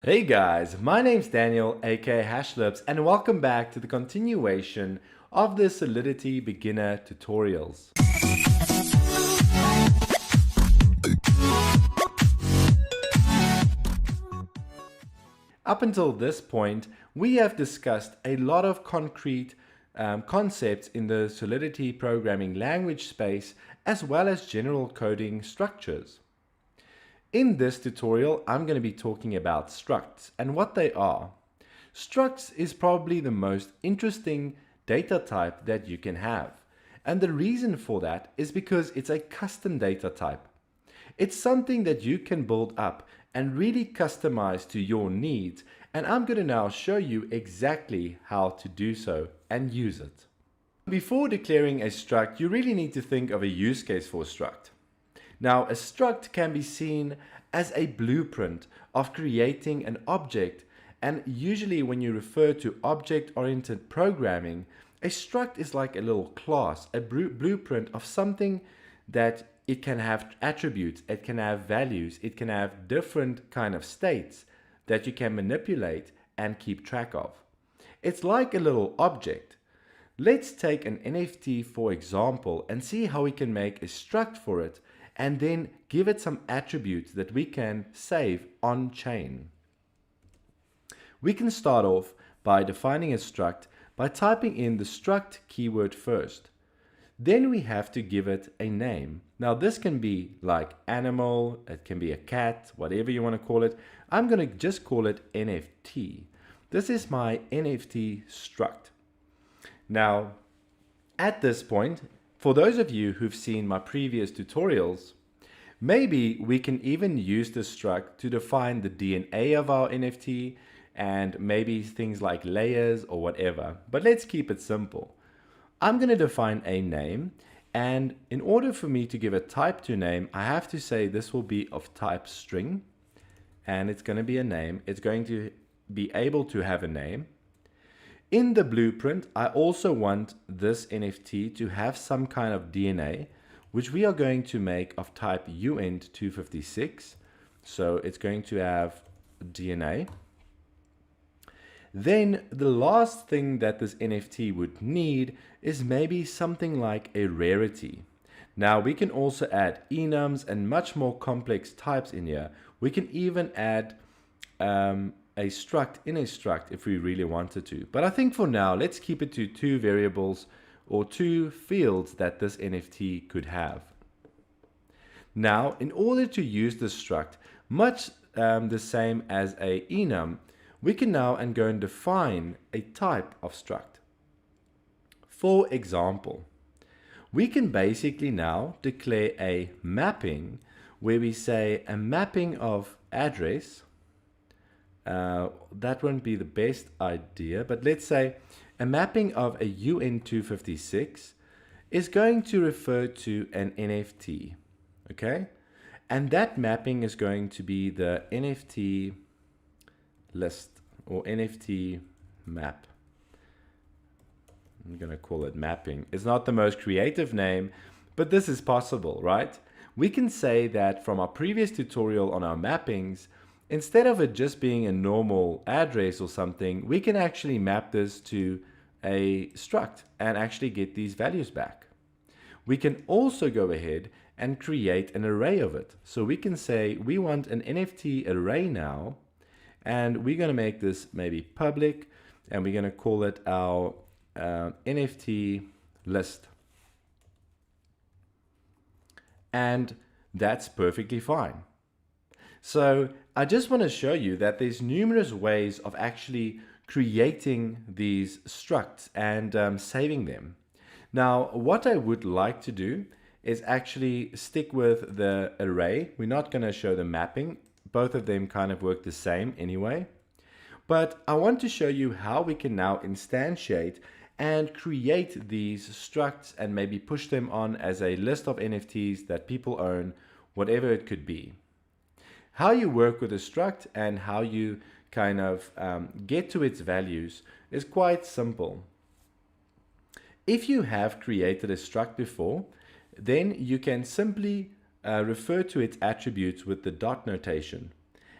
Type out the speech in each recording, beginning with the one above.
Hey guys, my name's Daniel aka Hashlips and welcome back to the continuation of the Solidity beginner tutorials. Up until this point, we have discussed a lot of concrete concepts in the Solidity programming language space as well as general coding structures. In this tutorial, I'm going to be talking about structs and what they are. Structs is probably the most interesting data type that you can have. And the reason for that is because it's a custom data type. It's something that you can build up and really customize to your needs. And I'm going to now show you exactly how to do so and use it. Before declaring a struct, you really need to think of a use case for a struct. Now, a struct can be seen as a blueprint of creating an object, and usually when you refer to object-oriented programming, a struct is like a little class, a blueprint of something that it can have attributes, it can have values, it can have different kind of states that you can manipulate and keep track of. It's like a little object. Let's take an NFT for example and see how we can make a struct for it and then give it some attributes that we can save on chain. We can start off by defining a struct by typing in the struct keyword first. Then we have to give it a name. Now this can be like animal, it can be a cat, whatever you want to call it. I'm going to just call it NFT. This is my NFT struct. Now, at this point, for those of you who've seen my previous tutorials, maybe we can even use the struct to define the DNA of our NFT and maybe things like layers or whatever. But let's keep it simple. I'm going to define a name, and in order for me to give a type to name, I have to say this will be of type string, and it's going to be a name. It's going to be able to have a name. In the blueprint, I also want this NFT to have some kind of DNA, which we are going to make of type uint256. So it's going to have DNA. Then the last thing that this NFT would need is maybe something like a rarity. Now we can also add enums and much more complex types in here. We can even add a struct in a struct if we really wanted to. But I think for now, let's keep it to two variables or two fields that this NFT could have. Now, in order to use this struct, much the same as a enum, we can now go and define a type of struct. For example, we can basically now declare a mapping where we say a mapping of address. That won't be the best idea, but let's say a mapping of a uint256 is going to refer to an NFT, okay? And that mapping is going to be the NFT list or NFT map. I'm going to call it mapping. It's not the most creative name, but this is possible, right? We can say that from our previous tutorial on our mappings, instead of it just being a normal address or something, we can actually map this to a struct and actually get these values back. We can also go ahead and create an array of it. So we can say we want an NFT array now, and we're going to make this maybe public, and we're going to call it our NFT list. And that's perfectly fine. So I just want to show you that there's numerous ways of actually creating these structs and saving them. Now, what I would like to do is actually stick with the array. We're not going to show the mapping. Both of them kind of work the same anyway. But I want to show you how we can now instantiate and create these structs and maybe push them on as a list of NFTs that people own, whatever it could be. How you work with a struct and how you kind of get to its values is quite simple. If you have created a struct before, then you can simply refer to its attributes with the dot notation.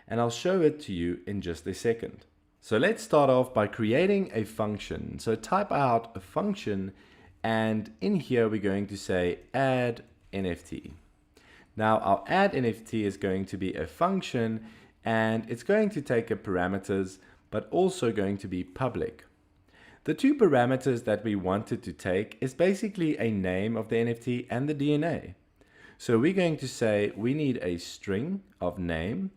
and I'll show it to you in just a second. So let's start off by creating a function. So type out a function, and in here we're going to say add NFT. Now our add NFT is going to be a function, and it's going to take a parameters, but also going to be public. The two parameters that we wanted to take is basically a name of the NFT and the DNA. So we're going to say we need a string of name,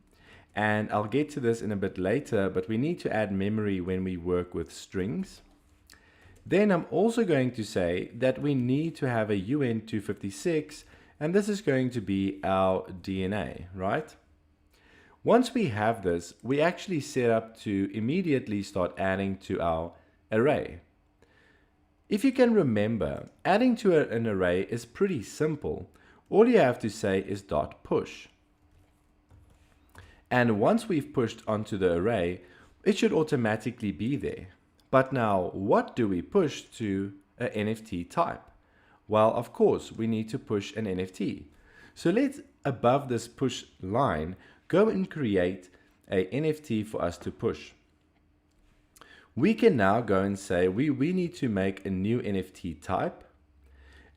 and I'll get to this in a bit later, but we need to add memory when we work with strings. Then I'm also going to say that we need to have a UN256, and this is going to be our DNA, right? Once we have this, we actually set up to immediately start adding to our array. If you can remember, adding to an array is pretty simple. All you have to say is .push. And once we've pushed onto the array, it should automatically be there. But now, what do we push to an NFT type? Well, of course, we need to push an NFT. So let's, above this push line, go and create a NFT for us to push. We can now go and say we need to make a new NFT type.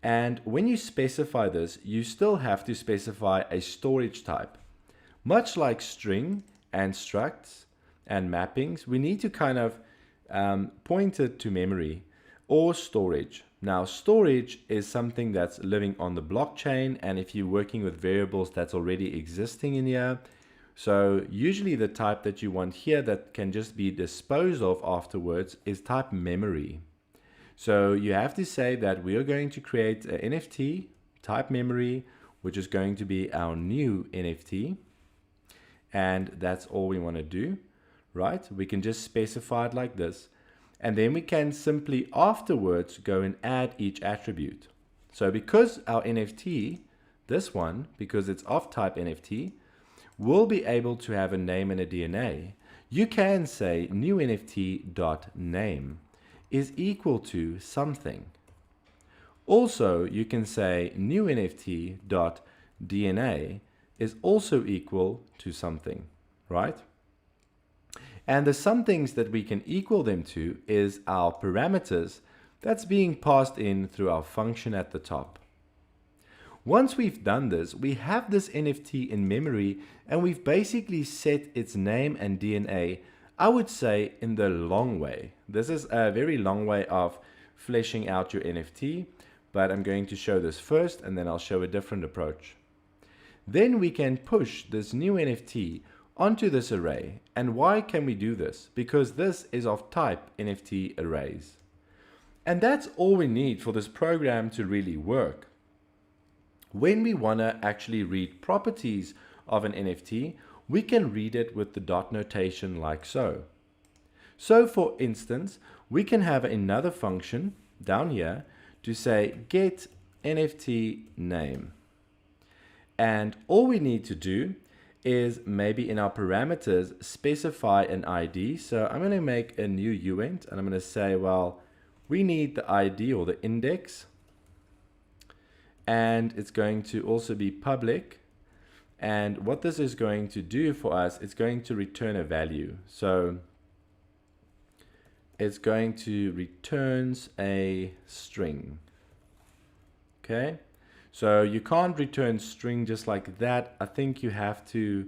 And when you specify this, you still have to specify a storage type. Much like string and structs and mappings, we need to kind of point it to memory or storage. Now, storage is something that's living on the blockchain, and if you're working with variables that's already existing in here, so usually the type that you want here that can just be disposed of afterwards is type memory. So you have to say that we are going to create an NFT type memory, which is going to be our new NFT. And that's all we want to do, right? We can just specify it like this. And then we can simply afterwards go and add each attribute. So because our NFT, this one, because it's of type NFT, will be able to have a name and a DNA, you can say new NFT.name is equal to something. Also, you can say new NFT.DNA is also equal to something, right? And the somethings that we can equal them to is our parameters that's being passed in through our function at the top. Once we've done this, we have this NFT in memory, and we've basically set its name and DNA, I would say, in the long way. This is a very long way of fleshing out your NFT, but I'm going to show this first, and then I'll show a different approach. Then we can push this new NFT onto this array. And why can we do this? Because this is of type NFT arrays. And that's all we need for this program to really work. When we want to actually read properties of an NFT, we can read it with the dot notation like so. So for instance, we can have another function down here to say get NFT name. And all we need to do is maybe in our parameters specify an ID. So I'm going to make a new uint, and I'm going to say, well, we need the ID or the index, and it's going to also be public. And what this is going to do for us, it's going to return a value. So it's going to returns a string. Okay. So you can't return string just like that. I think you have to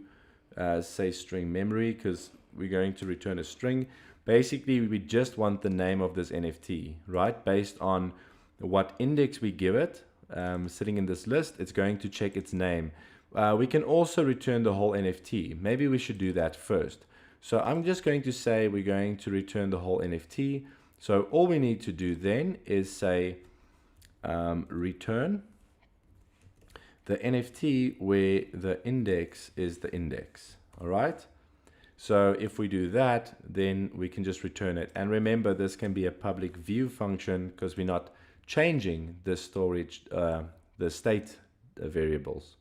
say string memory, because we're going to return a string. Basically, we just want the name of this NFT, right? Based on what index we give it, sitting in this list, it's going to check its name. We can also return the whole NFT. Maybe we should do that first. So I'm just going to say we're going to return the whole NFT. So all we need to do then is say return the NFT where the index is the index. All right. So if we do that, then we can just return it. And remember, this can be a public view function because we're not changing the storage, the state variables.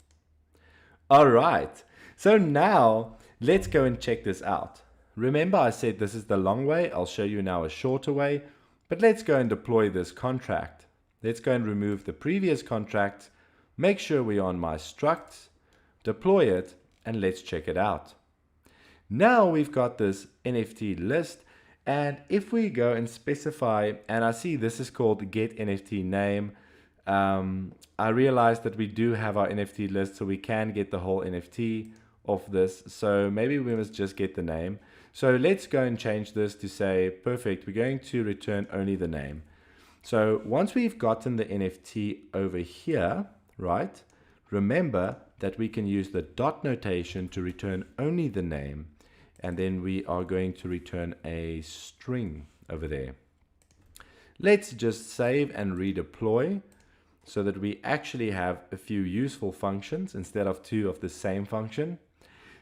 All right. So now let's go and check this out. Remember, I said this is the long way. I'll show you now a shorter way, but let's go and deploy this contract. Let's go and remove the previous contract. Make sure we're on my structs, deploy it, and let's check it out. Now we've got this NFT list, and if we go and specify, and I see this is called get NFT name, I realize that we do have our NFT list, so we can get the whole NFT of this. So maybe we must just get the name. So let's go and change this to say, perfect, we're going to return only the name. So once we've gotten the NFT over here, right, remember that we can use the dot notation to return only the name. And then we are going to return a string over there. Let's just save and redeploy so that we actually have a few useful functions instead of two of the same function.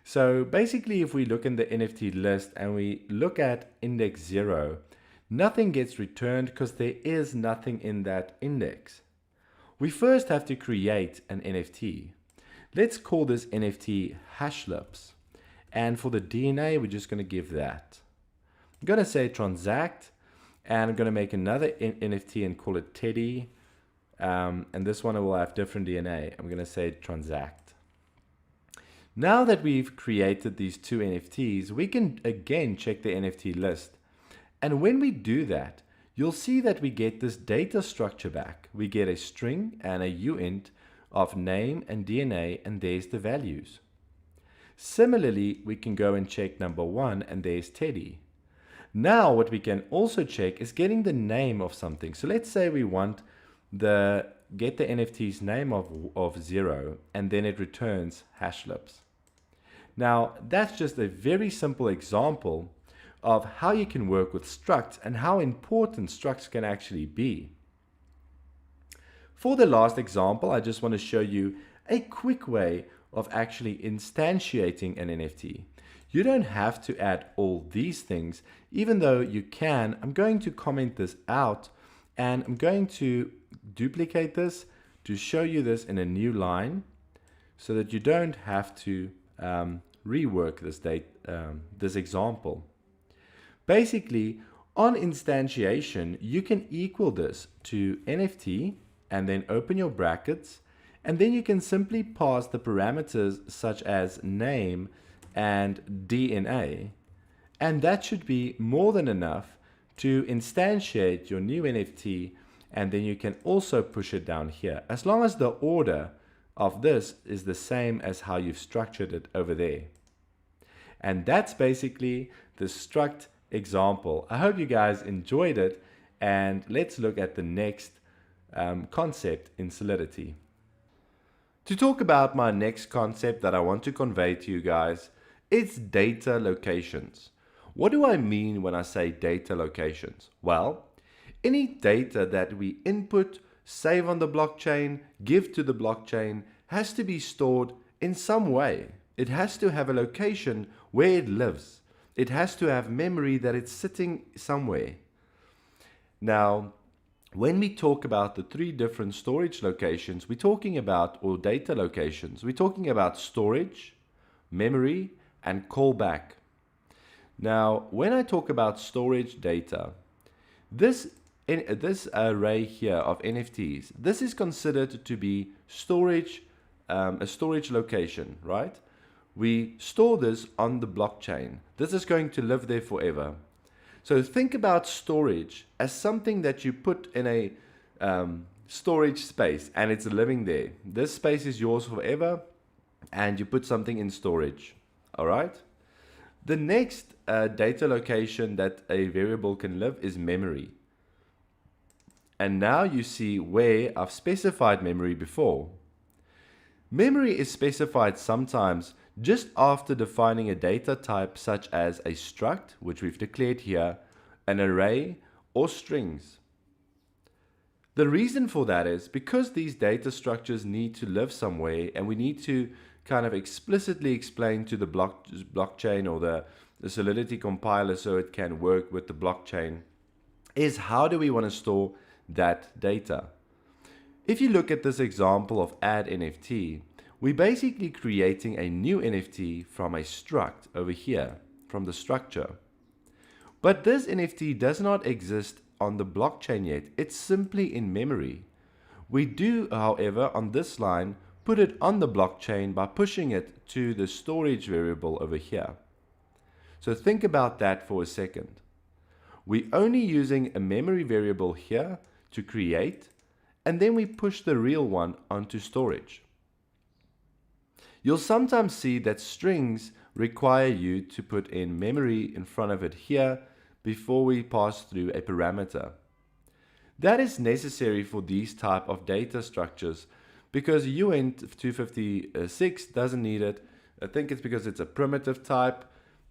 So basically, if we look in the NFT list and we look at index 0, nothing gets returned because there is nothing in that index. We first have to create an NFT. Let's call this NFT hashlips. And for the DNA, we're just going to give that. I'm going to say transact, and I'm going to make another NFT and call it Teddy. And this one will have different DNA. I'm going to say transact. Now that we've created these two NFTs, we can again check the NFT list. And when we do that, you'll see that we get this data structure back. We get a string and a uint of name and DNA, and there's the values. Similarly, we can go and check number 1, and there's Teddy. Now what we can also check is getting the name of something. So let's say we want get the NFT's name of 0, and then it returns hashlips. Now that's just a very simple example of how you can work with structs and how important structs can actually be. For the last example, I just want to show you a quick way of actually instantiating an NFT. You don't have to add all these things, even though you can. I'm going to comment this out, and I'm going to duplicate this to show you this in a new line so that you don't have to rework this example. Basically, on instantiation, you can equal this to NFT and then open your brackets, and then you can simply pass the parameters such as name and DNA, and that should be more than enough to instantiate your new NFT, and then you can also push it down here, as long as the order of this is the same as how you've structured it over there. And that's basically the struct example. I hope you guys enjoyed it, and let's look at the next concept in Solidity. To talk about my next concept that I want to convey to you guys, it's data locations. What do I mean when I say data locations? Well, any data that we input, save on the blockchain, give to the blockchain, has to be stored in some way. It has to have a location where it lives. It has to have memory that it's sitting somewhere. Now, when we talk about the 3 different storage locations, we're talking about, or data locations, we're talking about storage, memory, and callback. Now, when I talk about storage data, this array here of NFTs, this is considered to be storage, a storage location, right? We store this on the blockchain. This is going to live there forever. So think about storage as something that you put in a storage space and it's living there. This space is yours forever, and you put something in storage. All right? The next data location that a variable can live is memory. And now you see where I've specified memory before. Memory is specified sometimes just after defining a data type such as a struct, which we've declared here, an array, or strings. The reason for that is because these data structures need to live somewhere, and we need to kind of explicitly explain to the blockchain or the Solidity compiler so it can work with the blockchain, is how do we want to store that data? If you look at this example of add NFT, we're basically creating a new NFT from a struct over here, from the structure. But this NFT does not exist on the blockchain yet. It's simply in memory. We do, however, on this line, put it on the blockchain by pushing it to the storage variable over here. So think about that for a second. We're only using a memory variable here to create, and then we push the real one onto storage. You'll sometimes see that strings require you to put in memory in front of it here before we pass through a parameter. That is necessary for these type of data structures because uint 256 doesn't need it. I think it's because it's a primitive type.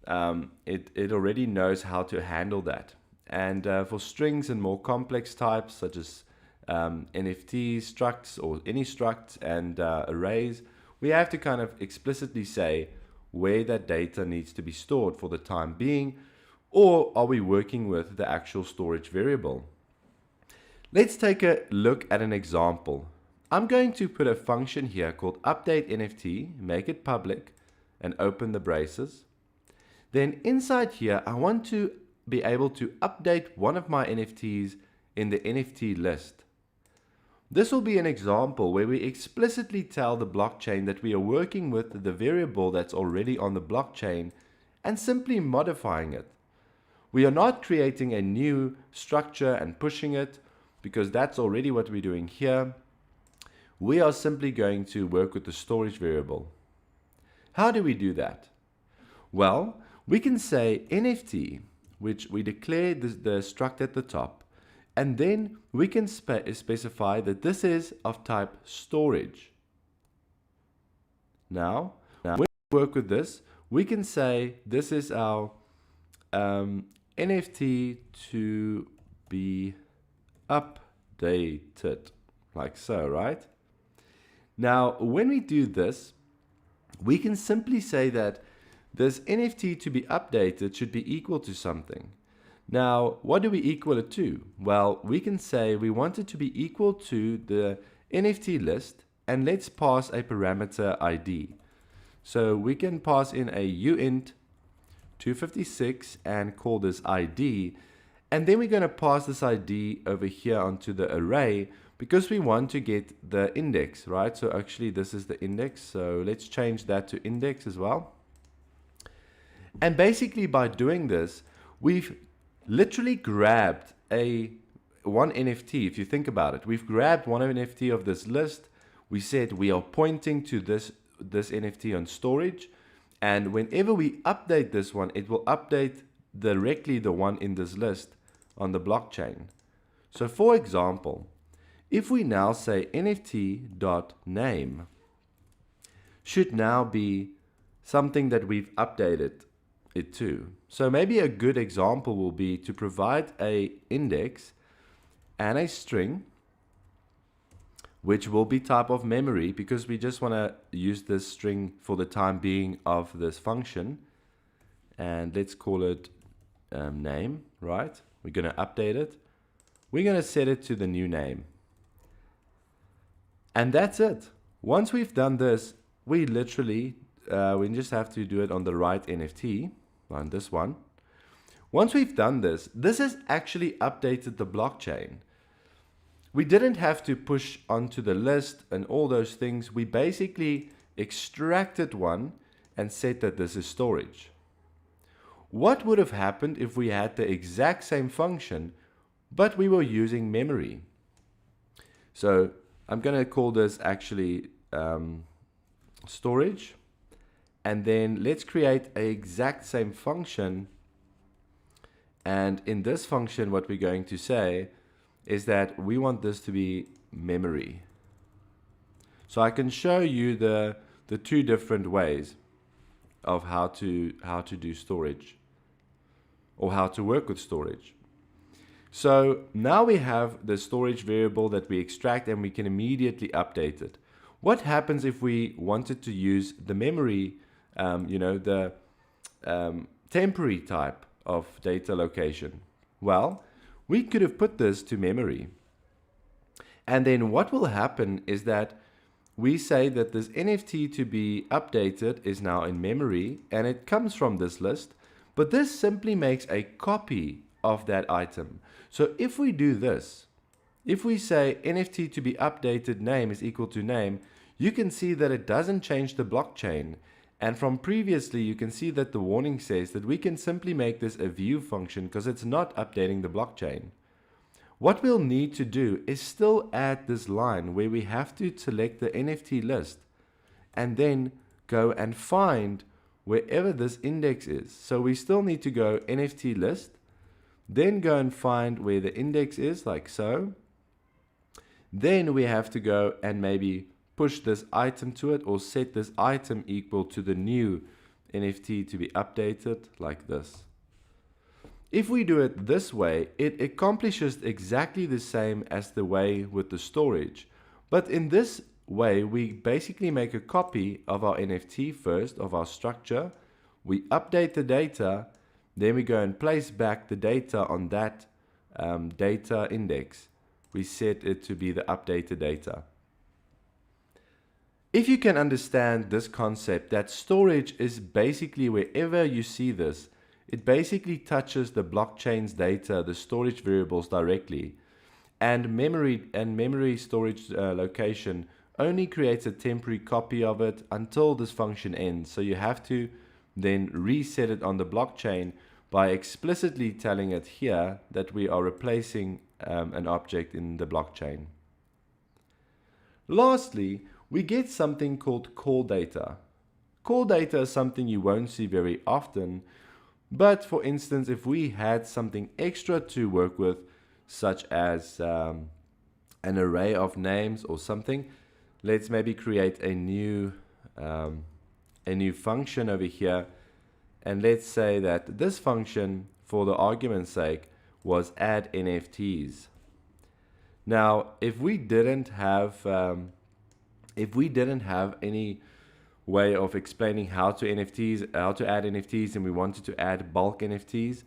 It already knows how to handle that. And for strings and more complex types such as NFTs, structs, or any structs and arrays, we have to kind of explicitly say where that data needs to be stored for the time being, or are we working with the actual storage variable? Let's take a look at an example. I'm going to put a function here called update NFT, make it public, and open the braces. Then inside here, I want to be able to update one of my NFTs in the NFT list. This will be an example where we explicitly tell the blockchain that we are working with the variable that's already on the blockchain and simply modifying it. We are not creating a new structure and pushing it because that's already what we're doing here. We are simply going to work with the storage variable. How do we do that? Well, we can say NFT, which we declare the struct at the top, and then we can specify that this is of type storage. Now when we work with this, we can say this is our NFT to be updated, like so, right? Now, when we do this, we can simply say that this NFT to be updated should be equal to something. Now, what do we equal it to? Well, we can say we want it to be equal to the NFT list, and let's pass a parameter ID. So we can pass in a uint 256 and call this ID, and then we're going to pass this ID over here onto the array because we want to get the index, right? So actually this is the index, so let's change that to index as well. And basically by doing this, we've literally grabbed one NFT. If you think about it, we've grabbed one NFT of this list. We said we are pointing to this NFT on storage, and whenever we update this one, it will update directly the one in this list on the blockchain. So for example, if we now say NFT.name should now be something that we've updated it to. So maybe a good example will be to provide a index and a string, which will be type of memory because we just want to use this string for the time being of this function. And let's call it name, right? We're going to update it. We're going to set it to the new name. And that's it. Once we've done this, we literally, we just have to do it on the right NFT, on this one. Once we've done this, this has actually updated the blockchain. We didn't have to push onto the list and all those things. We basically extracted one and said that this is storage. What would have happened if we had the exact same function, but we were using memory? So I'm going to call this actually storage. And then let's create an exact same function. And in this function, what we're going to say is that we want this to be memory. So I can show you the two different ways of how to do storage, or how to work with storage. So now we have the storage variable that we extract, and we can immediately update it. What happens if we wanted to use the memory, the temporary type of data location? Well, we could have put this to memory. And then what will happen is that we say that this NFT to be updated is now in memory, and it comes from this list, but this simply makes a copy of that item. So if we do this, if we say NFT to be updated name is equal to name, you can see that it doesn't change the blockchain, And from previously, you can see that the warning says that we can simply make this a view function because it's not updating the blockchain. What we'll need to do is still add this line where we have to select the NFT list and then go and find wherever this index is. So we still need to go NFT list, then go and find where the index is, like so. Then we have to go and maybe push this item to it or set this item equal to the new NFT to be updated, like this. If we do it this way, it accomplishes exactly the same as the way with the storage. But in this way, we basically make a copy of our NFT first, of our structure. We update the data, then we go and place back the data on that data index. We set it to be the updated data. If you can understand this concept that storage is basically wherever you see this, it basically touches the blockchain's data, the storage variables directly, and memory storage location only creates a temporary copy of it until this function ends. So you have to then reset it on the blockchain by explicitly telling it here that we are replacing an object in the blockchain. Lastly, we get something called call data. Call data is something you won't see very often, but for instance, if we had something extra to work with, such as an array of names or something, let's maybe create a new function over here, and let's say that this function, for the argument's sake, was add NFTs. Now, if we didn't have any way of explaining how to add NFTs, and we wanted to add bulk NFTs,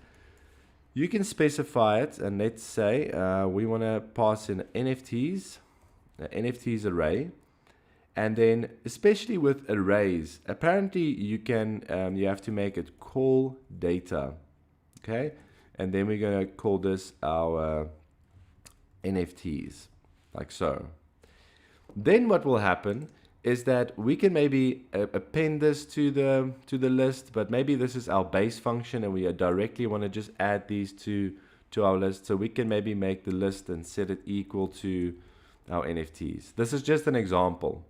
you can specify it, and let's say we want to pass in NFTs array, and then especially with arrays, apparently you have to make it call data, okay, and then we're going to call this our NFTs, like so. Then what will happen is that we can maybe append this to the list, but maybe this is our base function and we directly want to just add these to our list. So we can maybe make the list and set it equal to our NFTs. This is just an example.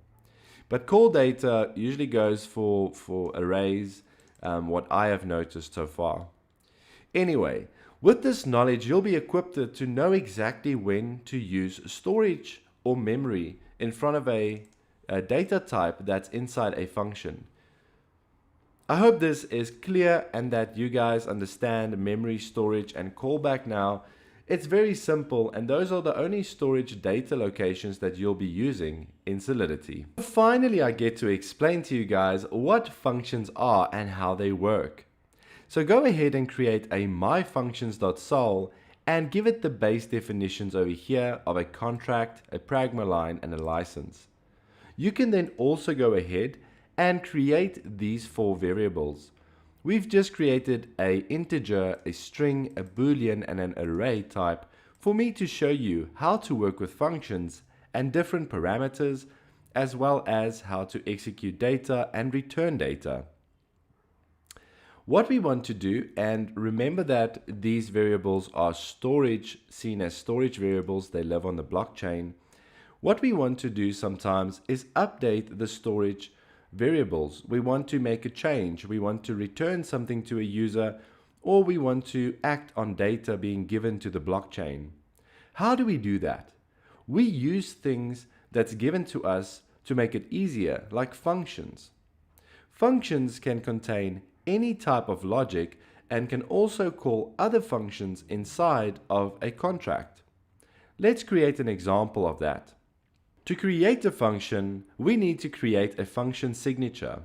But call data usually goes for arrays, what I have noticed so far. Anyway, with this knowledge, you'll be equipped to know exactly when to use storage or memory in front of a data type that's inside a function. I hope this is clear and that you guys understand memory, storage, and callback now. It's very simple, and those are the only storage data locations that you'll be using in Solidity. Finally, I get to explain to you guys what functions are and how they work. So go ahead and create a myfunctions.sol and give it the base definitions over here of a contract, a pragma line, and a license. You can then also go ahead and create these 4 variables. We've just created an integer, a string, a boolean, and an array type for me to show you how to work with functions and different parameters, as well as how to execute data and return data. What we want to do, and remember that these variables are seen as storage variables, they live on the blockchain. What we want to do sometimes is update the storage variables. We want to make a change, we want to return something to a user, or we want to act on data being given to the blockchain. How do we do that? We use things that's given to us to make it easier, like functions. Functions can contain any type of logic and can also call other functions inside of a contract. Let's create an example of that. To create a function, we need to create a function signature.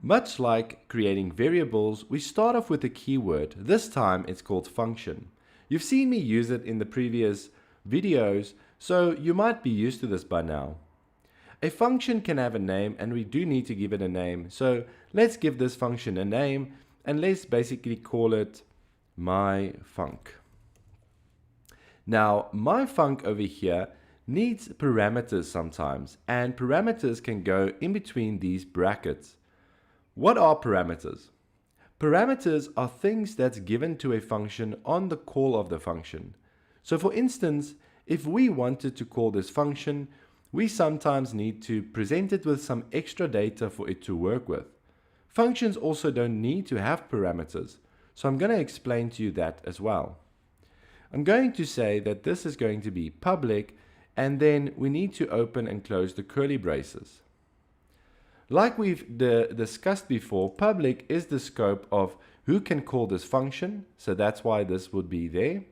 Much like creating variables, we start off with a keyword. This time it's called function. You've seen me use it in the previous videos, so you might be used to this by now. A function can have a name, and we do need to give it a name. So let's give this function a name, and let's basically call it myfunc. Now, myfunc over here needs parameters sometimes, and parameters can go in between these brackets. What are parameters? Parameters are things that's given to a function on the call of the function. So for instance, if we wanted to call this function, we sometimes need to present it with some extra data for it to work with. Functions also don't need to have parameters, so I'm going to explain to you that as well. I'm going to say that this is going to be public, and then we need to open and close the curly braces. Like we've discussed before, public is the scope of who can call this function, so that's why this would be there.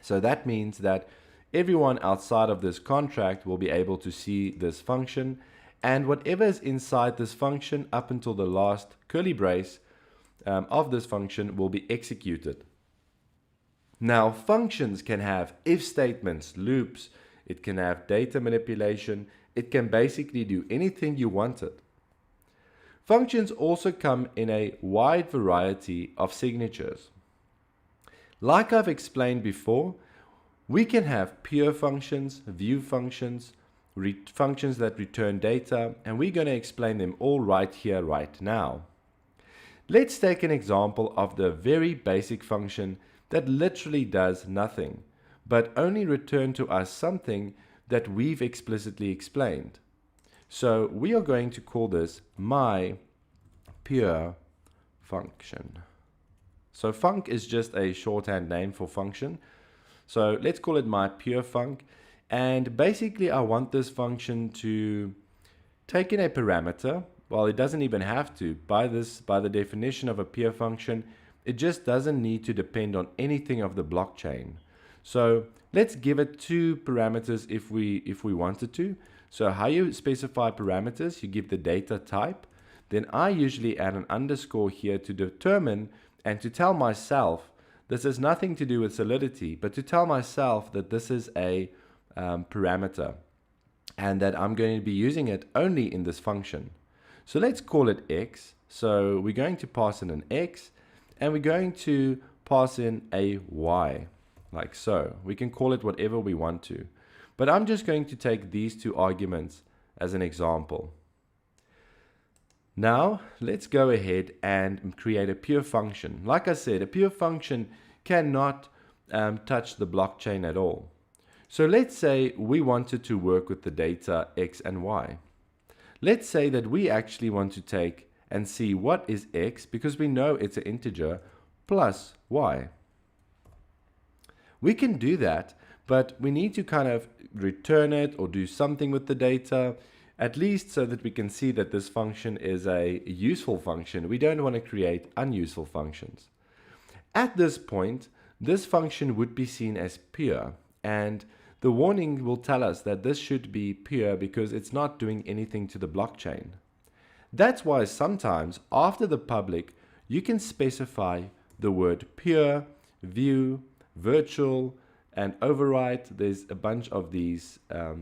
So that means that everyone outside of this contract will be able to see this function, and whatever is inside this function up until the last curly brace of this function will be executed. Now, functions can have if statements, loops, it can have data manipulation, it can basically do anything you want it. Functions also come in a wide variety of signatures. Like I've explained before, we can have pure functions, view functions, functions that return data, and we're going to explain them all right here, right now. Let's take an example of the very basic function that literally does nothing, but only return to us something that we've explicitly explained. So we are going to call this my pure function. So func is just a shorthand name for function. So let's call it my pure func. And basically I want this function to take in a parameter. Well, it doesn't even have to. By the definition of a pure function, it just doesn't need to depend on anything of the blockchain. So let's give it two parameters if we wanted to. So how you specify parameters, you give the data type. Then I usually add an underscore here to determine and to tell myself this has nothing to do with Solidity, but to tell myself that this is a parameter and that I'm going to be using it only in this function. So let's call it x. So we're going to pass in an x and we're going to pass in a y, like so. We can call it whatever we want to. But I'm just going to take these two arguments as an example. Now, let's go ahead and create a pure function. Like I said, a pure function cannot touch the blockchain at all. So let's say we wanted to work with the data x and y. Let's say that we actually want to take and see what is x, because we know it's an integer, plus y. We can do that, but we need to kind of return it or do something with the data, at least so that we can see that this function is a useful function. We don't want to create unuseful functions. At this point, this function would be seen as pure, and the warning will tell us that this should be pure because it's not doing anything to the blockchain. That's why sometimes after the public, you can specify the word pure, view, virtual, and override. There's a bunch of these how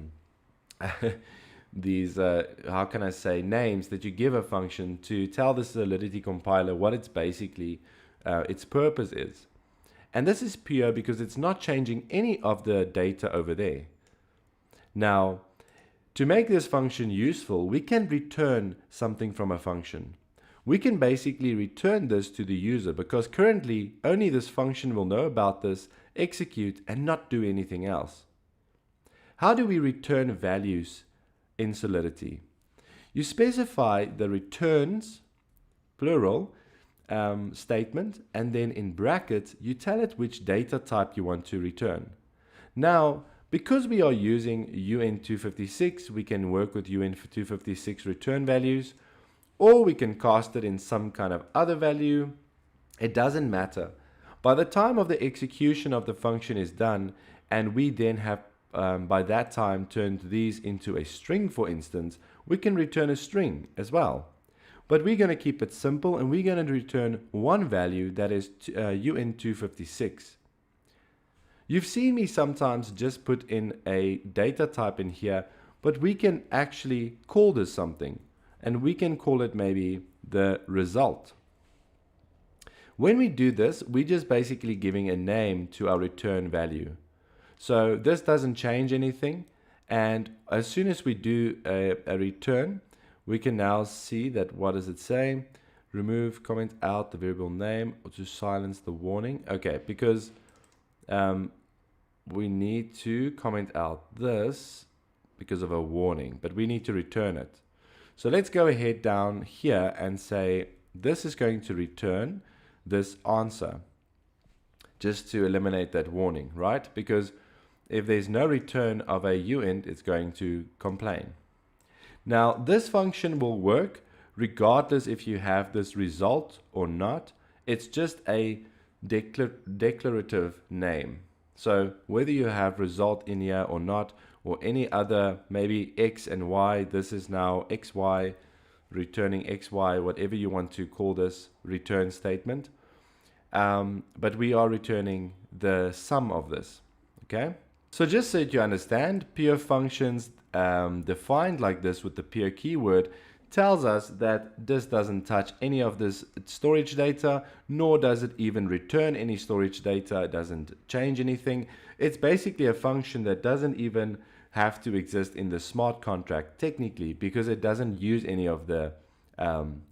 can I say, names that you give a function to tell the Solidity compiler what it's basically its purpose is. And this is pure because it's not changing any of the data over there. Now, to make this function useful, we can return something from a function. We can basically return this to the user because currently only this function will know about this, execute, and not do anything else. How do we return values in Solidity? You specify the returns, plural, statement, and then in brackets you tell it which data type you want to return. Now, because we are using UN256, we can work with UN256 return values, or we can cast it in some kind of other value. It doesn't matter. By the time of the execution of the function is done, and we then have by that time turned these into a string, for instance, we can return a string as well. But we're going to keep it simple, and we're going to return one value, that is UN256. You've seen me sometimes just put in a data type in here, but we can actually call this something, and we can call it maybe the result. When we do this, we're just basically giving a name to our return value. So this doesn't change anything, and as soon as we do a return, we can now see that, what does it say? Remove comment out the variable name or to silence the warning. Okay, because we need to comment out this because of a warning, but we need to return it. So let's go ahead down here and say this is going to return this answer, just to eliminate that warning, right? Because if there's no return of a uint, it's going to complain. Now this function will work regardless if you have this result or not. It's just a declarative name. So whether you have result in here or not, or any other, maybe X and Y, this is now XY, returning XY, whatever you want to call this return statement. But we are returning the sum of this, okay? So just so that you understand, pure functions defined like this with the pure keyword tells us that this doesn't touch any of this storage data, nor does it even return any storage data. It doesn't change anything. It's basically a function that doesn't even have to exist in the smart contract technically, because it doesn't use any of the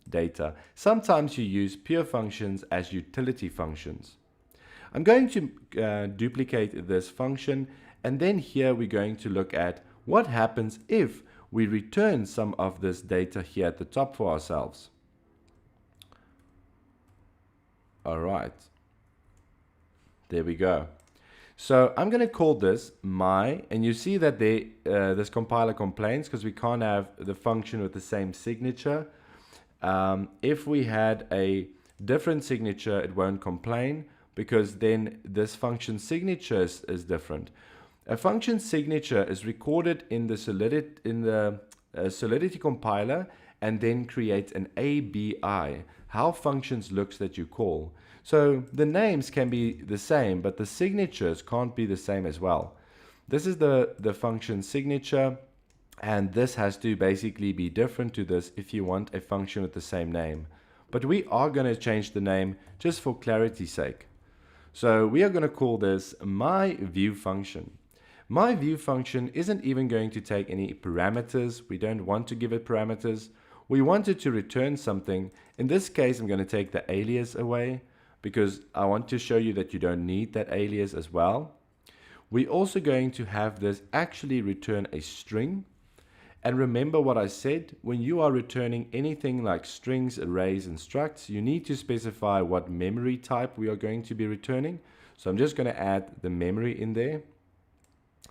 data. Sometimes you use pure functions as utility functions. I'm going to duplicate this function, and then here we're going to look at what happens if we return some of this data here at the top for ourselves. All right, there we go. So I'm going to call this my, and you see that this compiler complains because we can't have the function with the same signature. If we had a different signature, it won't complain, because then this function signature is different. A function signature is recorded in the Solidity compiler and then creates an ABI, how functions looks that you call. So the names can be the same, but the signatures can't be the same as well. This is the function signature, and this has to basically be different to this if you want a function with the same name. But we are going to change the name just for clarity's sake. So we are going to call this my view function. My view function isn't even going to take any parameters. We don't want to give it parameters. We want it to return something. In this case, I'm going to take the alias away because I want to show you that you don't need that alias as well. We're also going to have this actually return a string. And remember what I said, when you are returning anything like strings, arrays, and structs, you need to specify what memory type we are going to be returning. So I'm just going to add the memory in there.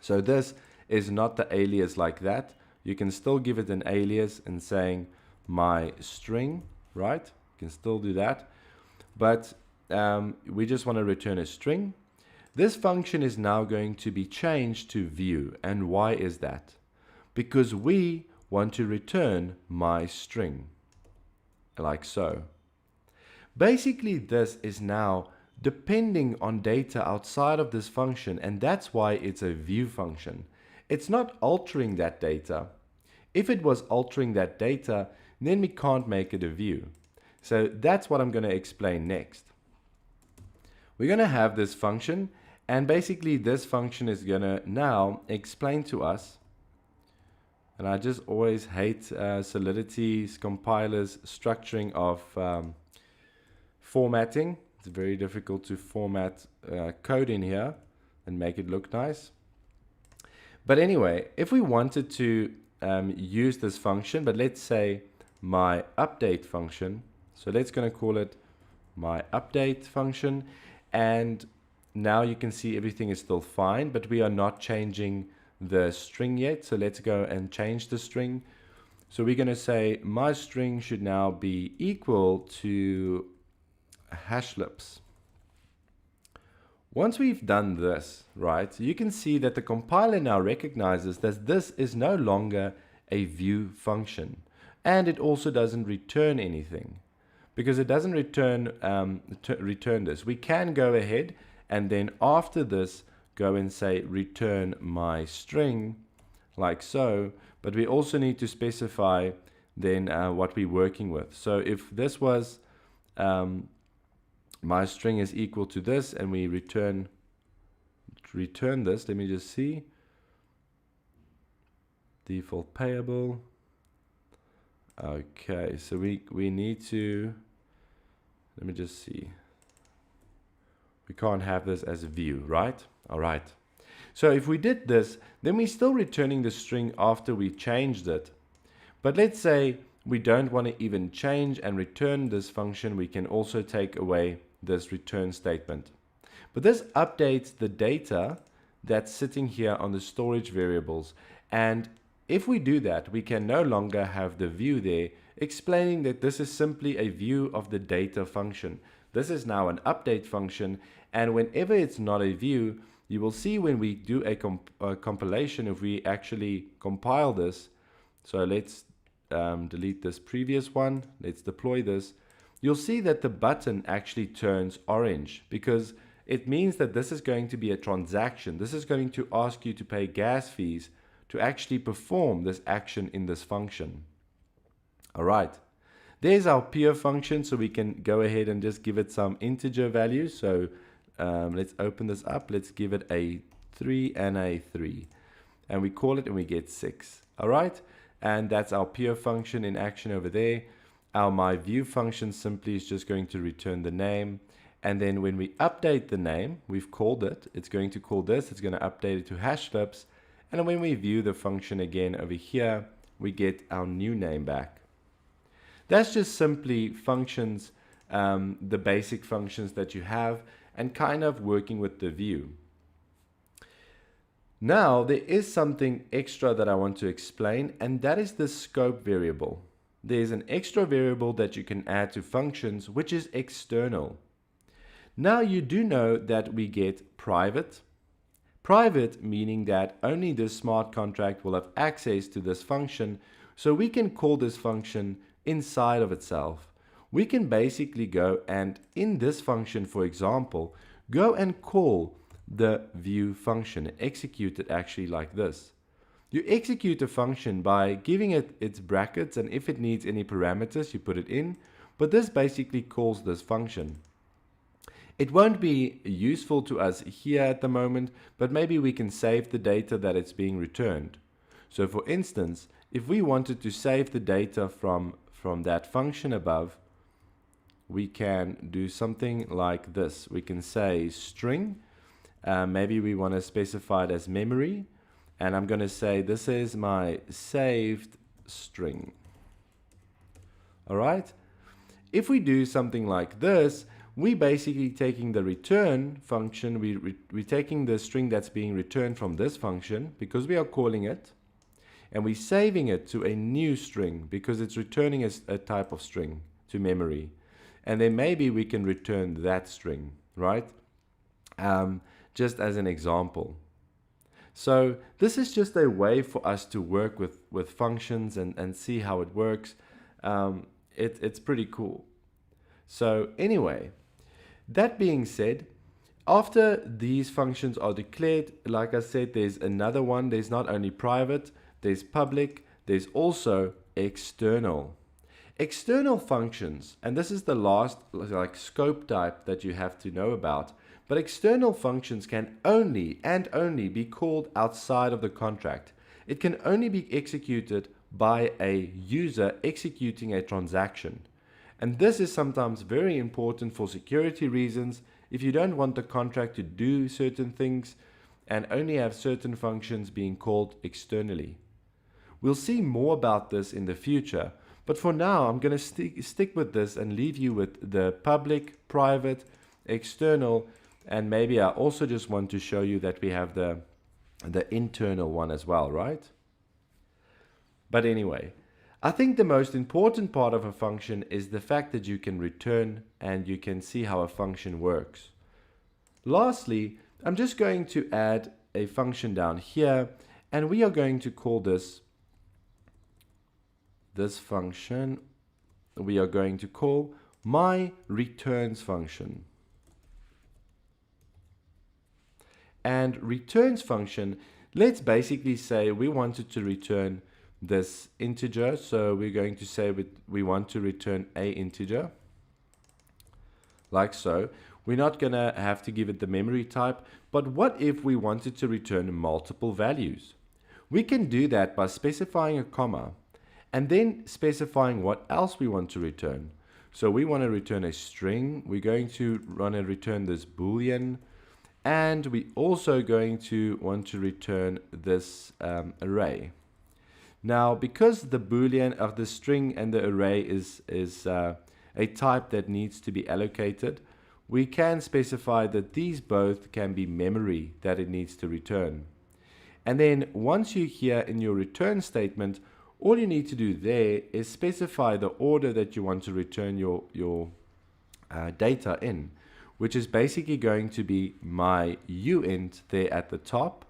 So this is not the alias like that. You can still give it an alias and saying my string, right? You can still do that. But we just want to return a string. This function is now going to be changed to view. And why is that? Because we want to return my string, like so. Basically, this is now depending on data outside of this function, and that's why it's a view function. It's not altering that data. If it was altering that data, then we can't make it a view. So that's what I'm going to explain next. We're going to have this function, and basically this function is going to now explain to us. And I just always hate Solidity's compiler's structuring of formatting. It's very difficult to format code in here and make it look nice. But anyway, if we wanted to use this function, but let's say my update function, so let's going to call it my update function, and now you can see everything is still fine, but we are not changing the string yet. So let's go and change the string. So we're going to say my string should now be equal to #libs. Once we've done this, right, you can see that the compiler now recognizes that this is no longer a view function, and it also doesn't return anything because it doesn't return return this. We can go ahead and then after this go and say return my string, like so, but we also need to specify then what we're working with. So if this was my string is equal to this, and we return this, let me just see, default payable, Okay, so we need to, let me just see. We can't have this as a view, right? All right. So if we did this, then we're still returning the string after we changed it. But let's say we don't want to even change and return this function. We can also take away this return statement. But this updates the data that's sitting here on the storage variables. And if we do that, we can no longer have the view there, explaining that this is simply a view of the data function. This is now an update function, and whenever it's not a view, you will see when we do a compilation, if we actually compile this. So let's delete this previous one. Let's deploy this. You'll see that the button actually turns orange because it means that this is going to be a transaction. This is going to ask you to pay gas fees to actually perform this action in this function. All right. There's our peer function, so we can go ahead and just give it some integer values. So let's open this up. Let's give it a 3 and a 3. And we call it and we get 6. All right. And that's our peer function in action over there. Our myView function simply is just going to return the name. And then when we update the name, we've called it. It's going to call this. It's going to update it to hashflips. And when we view the function again over here, we get our new name back. That's just simply functions, the basic functions that you have, and kind of working with the view. Now, there is something extra that I want to explain, and that is the scope variable. There's an extra variable that you can add to functions, which is external. Now, you do know that we get private. Private meaning that only this smart contract will have access to this function, so we can call this function inside of itself. We can basically go and in this function, for example, go and call the view function and execute it actually like this. You execute a function by giving it its brackets, and if it needs any parameters, you put it in, but this basically calls this function. It won't be useful to us here at the moment, but maybe we can save the data that it's being returned. So for instance, if we wanted to save the data from that function above, we can do something like this. We can say string, maybe we want to specify it as memory, and I'm going to say this is my saved string. All right. If we do something like this, we basically taking the return function, we're taking the string that's being returned from this function because we are calling it, and we're saving it to a new string because it's returning as a type of string to memory. And then maybe we can return that string, right? Just as an example. So this is just a way for us to work with functions and see how it works. It's pretty cool. So anyway, that being said, after these functions are declared, like I said, there's another one. There's not only private, there's public, there's also external. External functions, and this is the last like scope type that you have to know about, but external functions can only be called outside of the contract. It can only be executed by a user executing a transaction. And this is sometimes very important for security reasons. If you don't want the contract to do certain things and only have certain functions being called externally. We'll see more about this in the future, but for now I'm going to stick with this and leave you with the public, private, external, and maybe I also just want to show you that we have the internal one as well, right? But anyway, I think the most important part of a function is the fact that you can return and you can see how a function works. Lastly, I'm just going to add a function down here, and we are going to call this function, we are going to call my returns function. And returns function, let's basically say we wanted to return this integer, so we're going to say we want to return a integer, like so. We're not going to have to give it the memory type, but what if we wanted to return multiple values? We can do that by specifying a comma, and then specifying what else we want to return. So we want to return a string. We're going to want to return this boolean, and we also going to want to return this array. Now, because the boolean of the string and the array is a type that needs to be allocated, we can specify that these both can be memory that it needs to return. And then once you're here in your return statement, all you need to do there is specify the order that you want to return your data in, which is basically going to be my uint there at the top.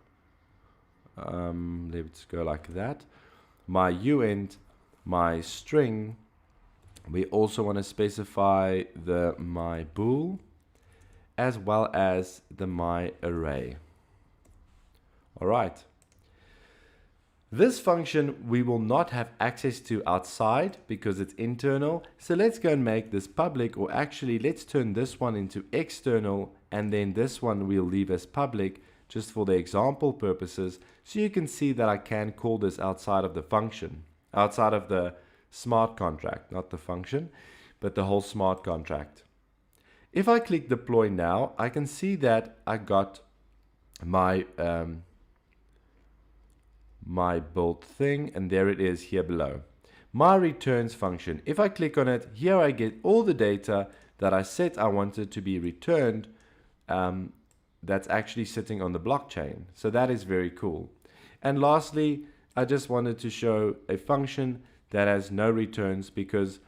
Let's go like that. My uint, my string. We also want to specify the my bool as well as the my array. All right. This function we will not have access to outside because it's internal. So let's go and make this public, or actually let's turn this one into external, and then this one we'll leave as public just for the example purposes. So you can see that I can call this outside of the function, outside of the smart contract, not the function, but the whole smart contract. If I click deploy now, I can see that I got my my build thing, and there it is here below. My returns function, if I click on it, here I get all the data that I said I wanted to be returned that's actually sitting on the blockchain. So that is very cool. And lastly, I just wanted to show a function that has no returns, because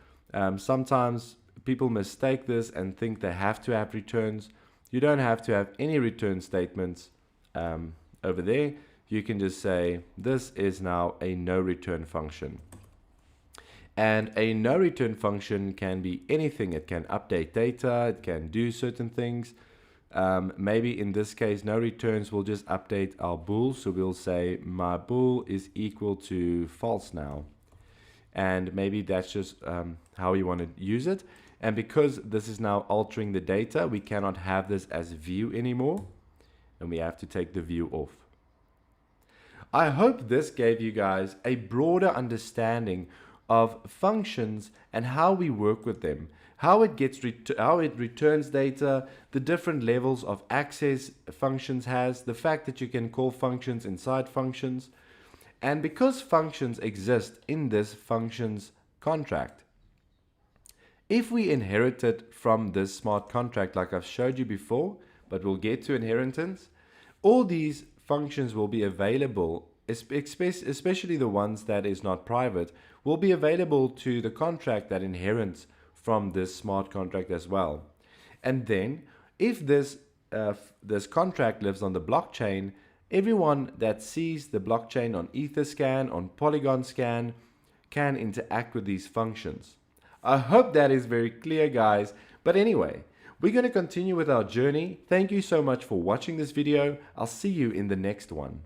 sometimes people mistake this and think they have to have returns. You don't have to have any return statements over there. You can just say this is now a no return function. And a no return function can be anything. It can update data, it can do certain things. Maybe in this case, no returns will just update our bool. So we'll say my bool is equal to false now. And maybe that's just how you want to use it. And because this is now altering the data, we cannot have this as view anymore. And we have to take the view off. I hope this gave you guys a broader understanding of functions and how we work with them, how it returns data, the different levels of access functions has, the fact that you can call functions inside functions. And because functions exist in this functions contract, if we inherit it from this smart contract like I've showed you before, but we'll get to inheritance, all these functions will be available, especially the ones that is not private, will be available to the contract that inherits from this smart contract as well. And then if this contract lives on the blockchain, everyone that sees the blockchain on Etherscan, on Polygon Scan, can interact with these functions. I hope that is very clear, guys. But anyway, we're going to continue with our journey. Thank you so much for watching this video. I'll see you in the next one.